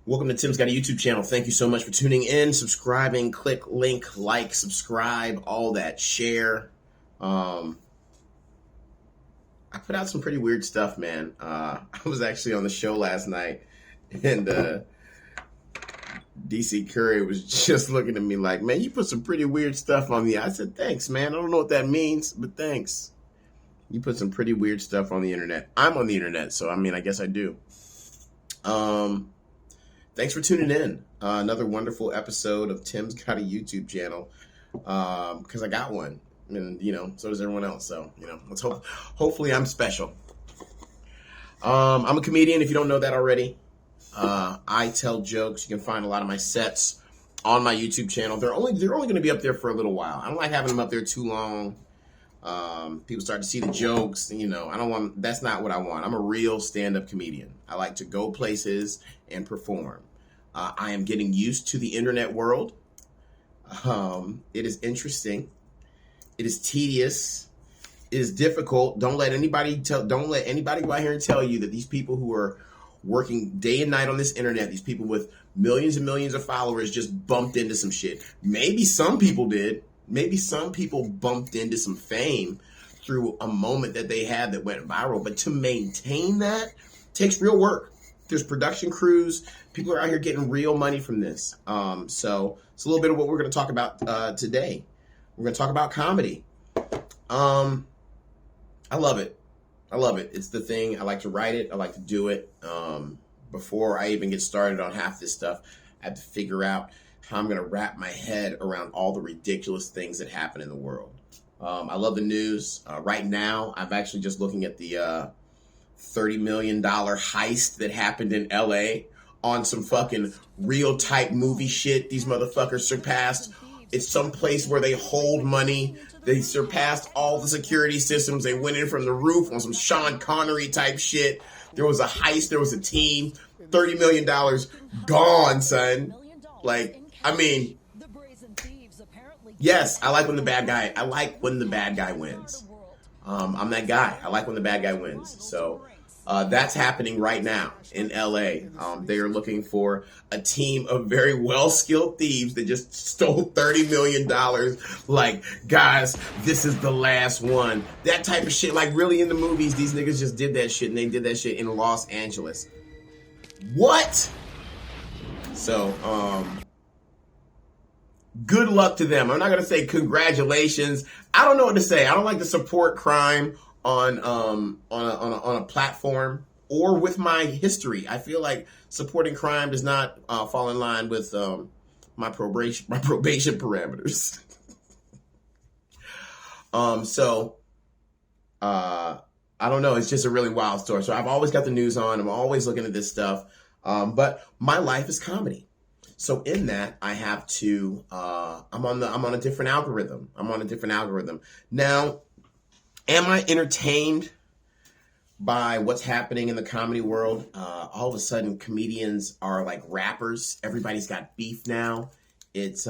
Welcome to Tim's Got a YouTube channel. Thank you so much for tuning in, subscribing, click link, like, subscribe, all that, share. I put out some pretty weird stuff, man. I was actually on the show last night, and DC Curry was just looking at me like, man, you put some pretty weird stuff on me. I said, thanks, man. I don't know what that means, but thanks. You put some pretty weird stuff on the internet. I'm on the internet, so I mean, I guess I do. Thanks for tuning in. Another wonderful episode of Tim's Got a YouTube channel, because I got one, and so does everyone else. So let's hopefully I'm special. I'm a comedian. If you don't know that already, I tell jokes. You can find a lot of my sets on my YouTube channel. They're only going to be up there for a little while. I don't like having them up there too long. People start to see the jokes. I don't want. That's not what I want. I'm a real stand-up comedian. I like to go places and perform. I am getting used to the internet world. It is interesting. It is tedious. It is difficult. Don't let anybody go out here and tell you that these people who are working day and night on this internet, these people with millions and millions of followers, just bumped into some shit. Maybe some people did. Maybe some people bumped into some fame through a moment that they had that went viral. But to maintain that takes real work. There's production crews. People are out here getting real money from this. So it's a little bit of what we're going to talk about today. We're going to talk about comedy. I love it. I love it. It's the thing. I like to write it. I like to do it. Before I even get started on half this stuff, I have to figure out how I'm going to wrap my head around all the ridiculous things that happen in the world. I love the news. Right now, I'm actually just looking at the $30 million heist that happened in LA on some fucking real type movie shit. These motherfuckers surpassed. It's some place where they hold money. They surpassed all the security systems. They went in from the roof on some Sean Connery type shit. There was a heist. There was a team. $30 million gone, son. Yes, I like when the bad guy wins. I'm that guy. I like when the bad guy wins. So that's happening right now in LA. They are looking for a team of very well-skilled thieves that just stole $30 million. Like, guys, this is the last one. That type of shit. Like, really in the movies, these niggas just did that shit, and they did that shit in Los Angeles. What? So, good luck to them. I'm not going to say congratulations. I don't know what to say. I don't like to support crime on a platform or with my history. I feel like supporting crime does not fall in line with my probation parameters. I don't know. It's just a really wild story. So I've always got the news on. I'm always looking at this stuff. But my life is comedy. So in that, I have to, I'm on a different algorithm. Now, am I entertained by what's happening in the comedy world? All of a sudden, comedians are like rappers. Everybody's got beef now. It's,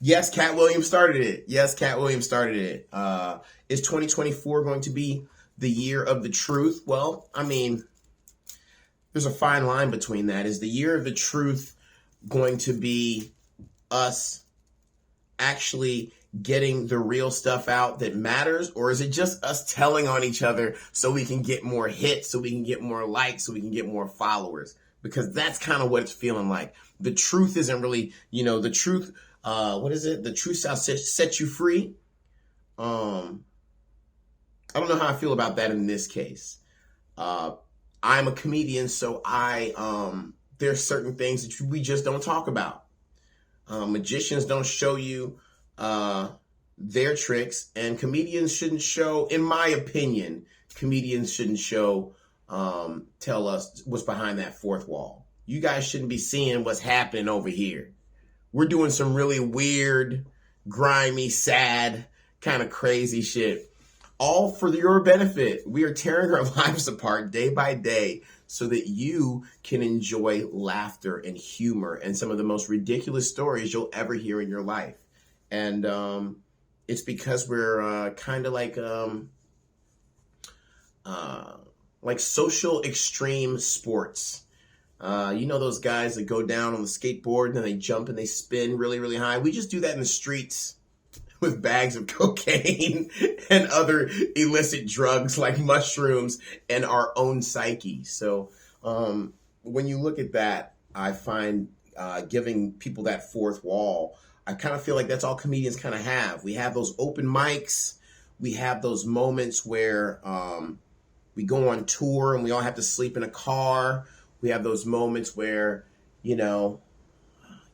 yes, Cat Williams started it. Is 2024 going to be the year of the truth? Well, I mean, there's a fine line between that. Is the year of the truth going to be us actually getting the real stuff out that matters? Or is it just us telling on each other so we can get more hits, so we can get more likes, so we can get more followers? Because that's kind of what it's feeling like. The truth isn't really, the truth, what is it? The truth shall set you free. I don't know how I feel about that in this case. I'm a comedian, so there's certain things that we just don't talk about. Magicians don't show you their tricks, and comedians shouldn't show, in my opinion, tell us what's behind that fourth wall. You guys shouldn't be seeing what's happening over here. We're doing some really weird, grimy, sad, kind of crazy shit. All for your benefit. We are tearing our lives apart day by day so that you can enjoy laughter and humor and some of the most ridiculous stories you'll ever hear in your life. And it's because we're kind of like social extreme sports. You know those guys that go down on the skateboard and then they jump and they spin really, really high? We just do that in the streets with bags of cocaine and other illicit drugs like mushrooms and our own psyche. So when you look at that, I find giving people that fourth wall, I kind of feel like that's all comedians kind of have. We have those open mics. We have those moments where we go on tour and we all have to sleep in a car. We have those moments where, you know,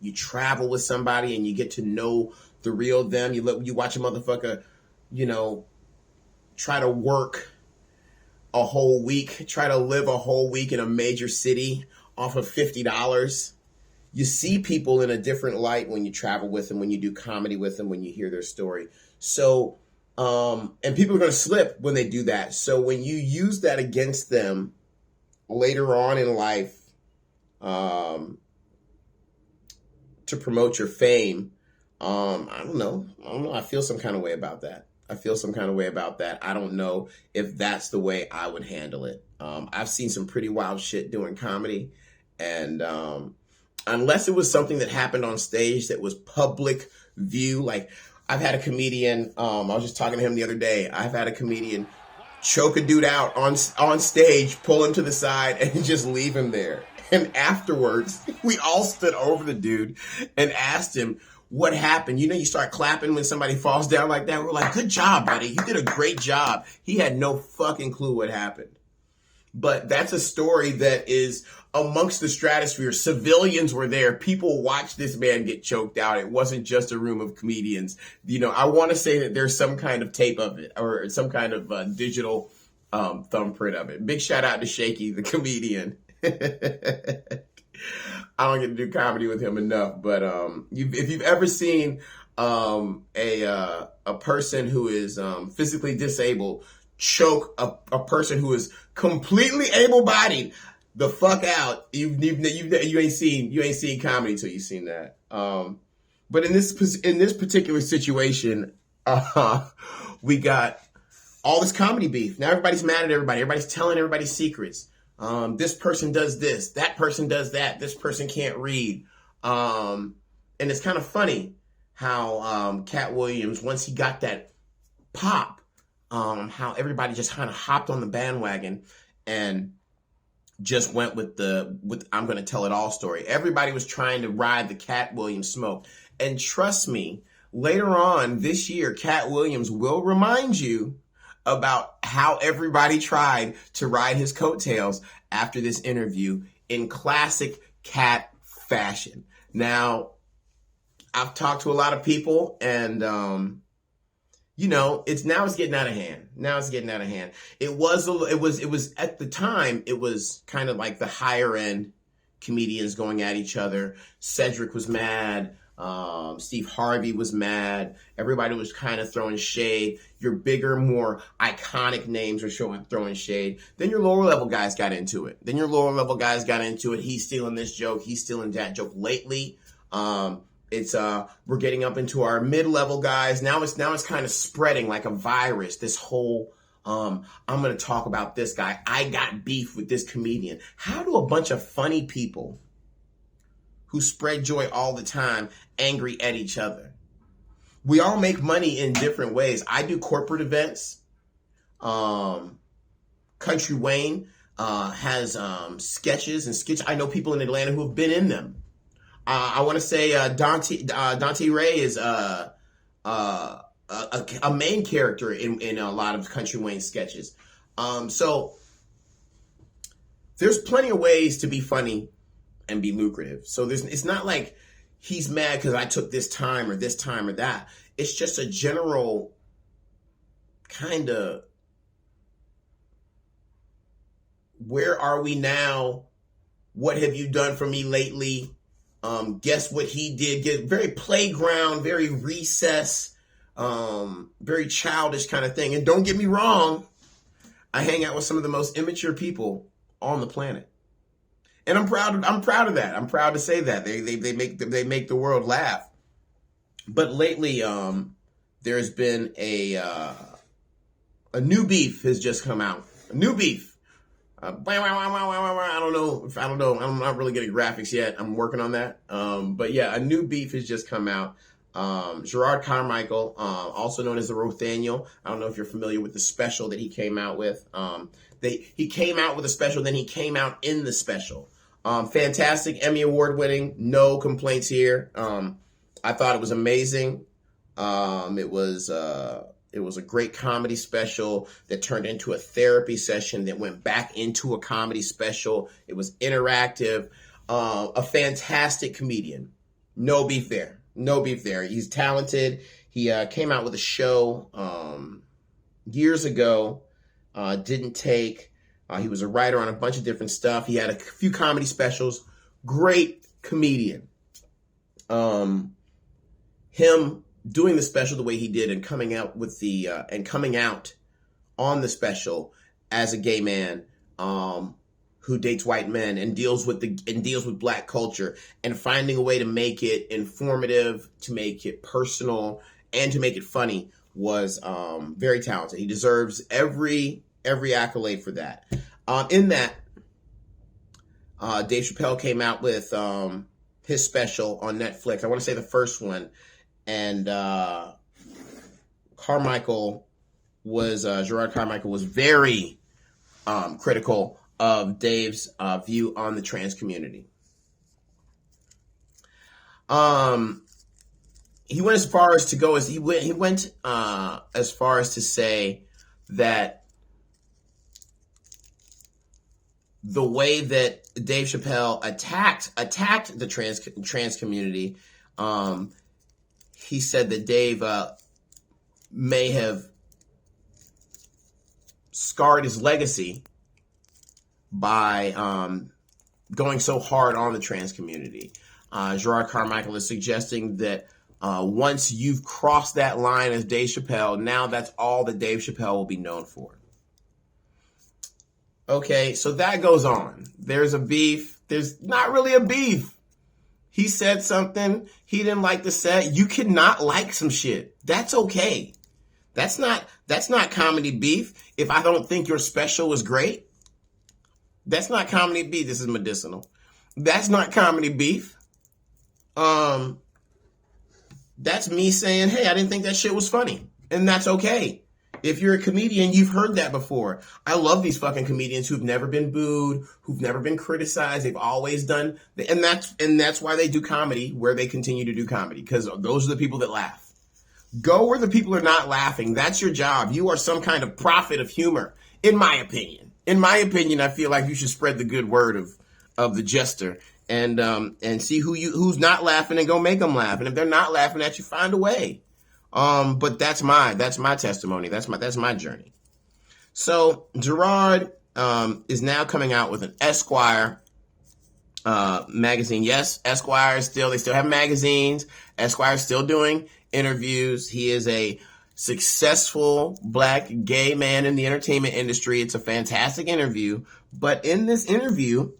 you travel with somebody and you get to know the real them. You watch a motherfucker, you know, try to work a whole week, try to live a whole week in a major city off of $50. You see people in a different light when you travel with them, when you do comedy with them, when you hear their story. So, and people are going to slip when they do that. So when you use that against them later on in life, to promote your fame, I don't know. I feel some kind of way about that. I don't know if that's the way I would handle it. I've seen some pretty wild shit doing comedy, and unless it was something that happened on stage that was public view, like I've had a comedian, I was just talking to him the other day, I've had a comedian choke a dude out on stage, pull him to the side, and just leave him there. And afterwards, we all stood over the dude and asked him what happened. You know, you start clapping when somebody falls down like that. We're like, good job, buddy. You did a great job. He had no fucking clue what happened. But that's a story that is amongst the stratosphere. Civilians were there. People watched this man get choked out. It wasn't just a room of comedians. You know, I want to say that there's some kind of tape of it or some kind of digital thumbprint of it. Big shout out to Shaky, the comedian. I don't get to do comedy with him enough, but if you've ever seen a person who is physically disabled choke a person who is completely able-bodied the fuck out, you ain't seen comedy till you've seen that. But in this particular situation, we got all this comedy beef. Now everybody's mad at everybody. Everybody's telling everybody's secrets. This person does this, that person does that, this person can't read. And it's kind of funny how Cat Williams, once he got that pop, how everybody just kind of hopped on the bandwagon and just went with I'm going to tell it all story. Everybody was trying to ride the Cat Williams smoke. And trust me, later on this year, Cat Williams will remind you about how everybody tried to ride his coattails after this interview in classic Cat fashion. Now, I've talked to a lot of people, and you know, it's getting out of hand. It was at the time, it was kind of like the higher end comedians going at each other. Cedric was mad. Steve Harvey was mad. Everybody was kind of throwing shade. Your bigger, more iconic names were throwing shade. Then your lower level guys got into it. He's stealing this joke. He's stealing that joke. Lately, we're getting up into our mid-level guys. Now it's kind of spreading like a virus. This whole I'm going to talk about this guy. I got beef with this comedian. How do a bunch of funny people who spread joy all the time angry at each other? We all make money in different ways. I do corporate events. Country Wayne has sketches and sketch. I know people in Atlanta who have been in them. I want to say Dante Ray is a main character in a lot of Country Wayne sketches. So there's plenty of ways to be funny and be lucrative. So it's not like he's mad because I took this time or that. It's just a general kind of, where are we now? What have you done for me lately? Guess what he did? Get very playground, very recess, very childish kind of thing. And don't get me wrong, I hang out with some of the most immature people on the planet. And I'm proud of that. I'm proud to say that. They make the world laugh. But lately, there's been a new beef has just come out. A new beef. I don't know. I don't know. I'm not really getting graphics yet. I'm working on that. But yeah, a new beef has just come out. Jerrod Carmichael, also known as the Rothaniel. I don't know if you're familiar with the special that he came out with. He came out with a special, then he came out in the special. Fantastic, Emmy Award winning, no complaints here. I thought it was amazing. It was a great comedy special that turned into a therapy session that went back into a comedy special. It was interactive. A fantastic comedian. No beef there. No beef there. He's talented. He came out with a show years ago. Didn't take. He was a writer on a bunch of different stuff. He had a few comedy specials. Great comedian. Him doing the special the way he did and coming out with the coming out on the special as a gay man who dates white men and deals with black culture and finding a way to make it informative, to make it personal, and to make it funny was very talented. He deserves every accolade for that. In that, Dave Chappelle came out with his special on Netflix. I want to say the first one. And Jerrod Carmichael was very critical of Dave's view on the trans community. He went as far as to say that the way that Dave Chappelle attacked the trans community, he said that Dave may have scarred his legacy by going so hard on the trans community. Jerrod Carmichael is suggesting that once you've crossed that line as Dave Chappelle, now that's all that Dave Chappelle will be known for. Okay, so that goes on. There's a beef. There's not really a beef. He said something he didn't like the set. You cannot like some shit. That's okay. That's not comedy beef. If I don't think your special was great, that's not comedy beef. This is medicinal. That's not comedy beef. That's me saying, hey, I didn't think that shit was funny. And that's okay. If you're a comedian, you've heard that before. I love these fucking comedians who've never been booed, who've never been criticized. They've always done, and that's why they do comedy where they continue to do comedy, because those are the people that laugh. Go where the people are not laughing. That's your job. You are some kind of prophet of humor, in my opinion. In my opinion, I feel like you should spread the good word of the jester and see who's not laughing and go make them laugh. And if they're not laughing at you, find a way. But that's my testimony. That's my journey. So Jerrod is now coming out with an Esquire magazine. Yes, Esquire they still have magazines. Esquire is still doing interviews. He is a successful black gay man in the entertainment industry. It's a fantastic interview. But in this interview,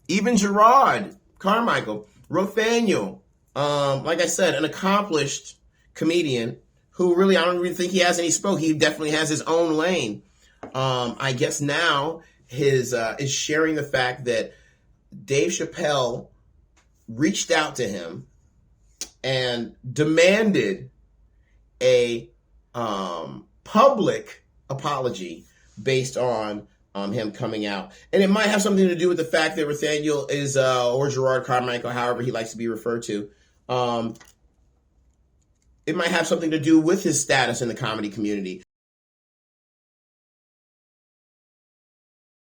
even Jerrod Carmichael, Rothaniel, like I said, an accomplished comedian who really, I don't really think he has any spoke. He definitely has his own lane. I guess now is sharing the fact that Dave Chappelle reached out to him and demanded a public apology based on him coming out. And it might have something to do with the fact that Rothaniel is, or Jerrod Carmichael, however he likes to be referred to, it might have something to do with his status in the comedy community.